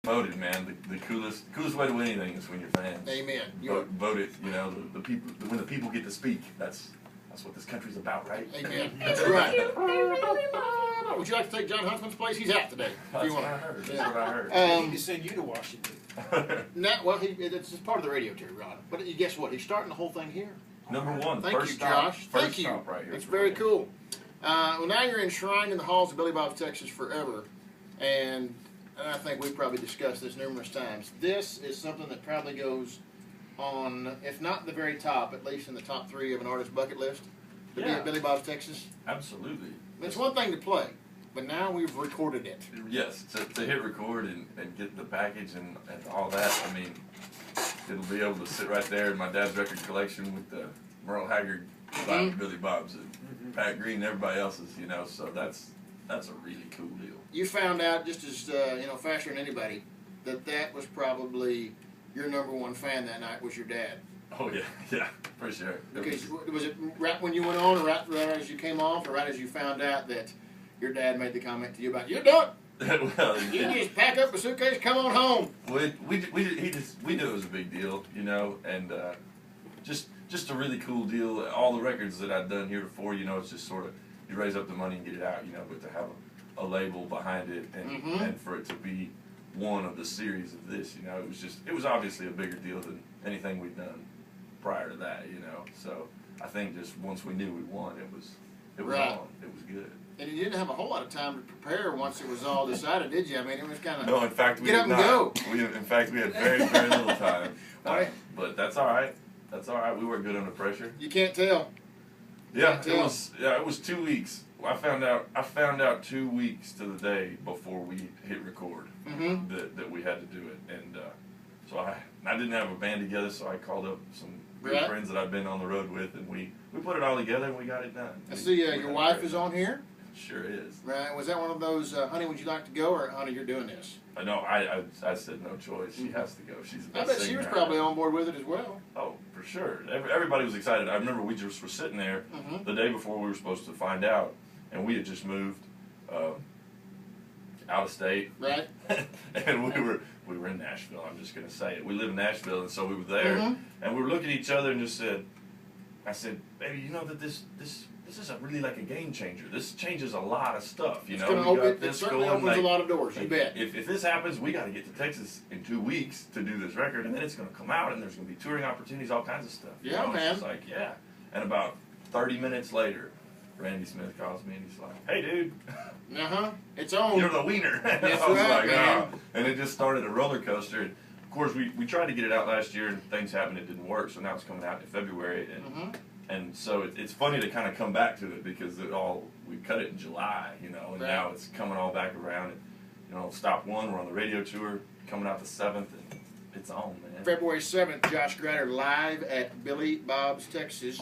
voted, man. The coolest way to win anything is when you're fans. Amen. Vote it. You know, the people, when the people get to speak. That's what this country's about, right? Amen. That's right. Would you like to take John Huntsman's place? He's out today. That's what I heard. That's what I heard. I need to send you to Washington. Well, it's part of the radio too, Ron. But guess what? He's starting the whole thing here. Number one. Thank you, Josh. Thank you. Right here. That's very cool. Well, now you're enshrined in the halls of Billy Bob's Texas forever, and I think we've probably discussed this numerous times. This is something that probably goes on, if not the very top, at least in the top 3 of an artist's bucket list, to be at Billy Bob's Texas. Absolutely. It's one thing to play, but now we've recorded it. Yes, to hit record and get the package and all that, I mean, it'll be able to sit right there in my dad's record collection with the Merle Haggard, Billy Bob's, and Pat Green and everybody else's, you know, so that's a really cool deal. You found out just as, faster than anybody, that was probably your number one fan that night was your dad. Oh, yeah, for sure. Because was it right when you went on, or right as you came off, or right as you found out that your dad made the comment to you about, you're done? Well, you just pack up a suitcase, come on home. We knew it was a big deal, you know, and just a really cool deal. All the records that I'd done heretofore, you know, it's just sort of, you raise up the money and get it out, you know, but to have a label behind it and for it to be one of the series of this, you know, it was obviously a bigger deal than anything we'd done prior to that, you know. So I think just once we knew we won, it was right. on. It was good. And you didn't have a whole lot of time to prepare once it was all decided, did you? I mean, it was kind of no. In fact, we get did up not. And go. In fact, we had very little time. Right. But that's all right. That's all right. We were good under pressure. You can't tell. Yeah, it was 2 weeks. I found out 2 weeks to the day before we hit record that we had to do it, and so I didn't have a band together, so I called up some good friends that I've been on the road with, and we put it all together and we got it done. I see your wife is on here. Sure is. Right. Was that one of those, honey, would you like to go, or honey, you're doing this? No, I said no choice. She has to go. She's the best I bet she was probably on board with it as well. Oh, for sure. Everybody was excited. I remember we just were sitting there the day before we were supposed to find out, and we had just moved out of state. Right. And we were in Nashville. I'm just going to say it. We live in Nashville, and so we were there, and we were looking at each other and just said, I said, baby, you know that this is really like a game changer. This changes a lot of stuff, you know. It certainly opens a lot of doors, you bet. If this happens, we got to get to Texas in 2 weeks to do this record, and then it's going to come out, and there's going to be touring opportunities, all kinds of stuff. Yeah, man. It's like, yeah. And about 30 minutes later, Randy Smith calls me, and he's like, hey, dude. It's on. You're the wiener. That's I was right, like, man. oh. And it just started a roller coaster. And of course, we tried to get it out last year, and things happened. It didn't work, so now it's coming out in February. And so it's funny to kind of come back to it because we cut it in July, you know, and now it's coming all back around. And, you know, stop one, we're on the radio tour, coming out the 7th, and it's on, man. February 7th, Josh Gratter live at Billy Bob's, Texas.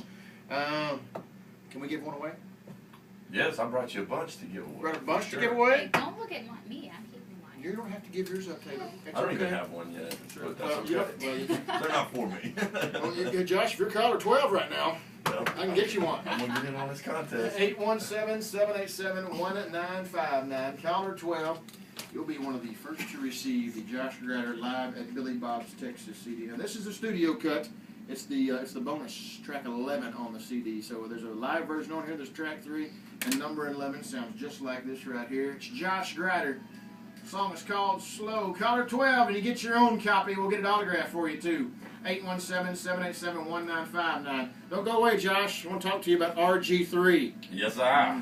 Can we give one away? Yes, I brought you a bunch to give away. Brought a bunch to give away? Hey, don't look at me. I'm keeping mine. You don't have to give yours up, Taylor. I don't even have one yet, but that's okay. They're not for me. Well, Josh, if you're caller 12 right now, I can get you one. I'm going to get in on this contest. 817-787-1959. Caller 12. You'll be one of the first to receive the Josh Gratter live at Billy Bob's Texas CD. Now, this is a studio cut. It's the bonus track 11 on the CD. So there's a live version on here. There's track 3, and number 11 sounds just like this right here. It's Josh Gratter. The song is called Slow. Caller 12, and you get your own copy. We'll get it autographed for you too. 817-787-1959. Don't go away, Josh. I want to talk to you about RG3. Yes, I.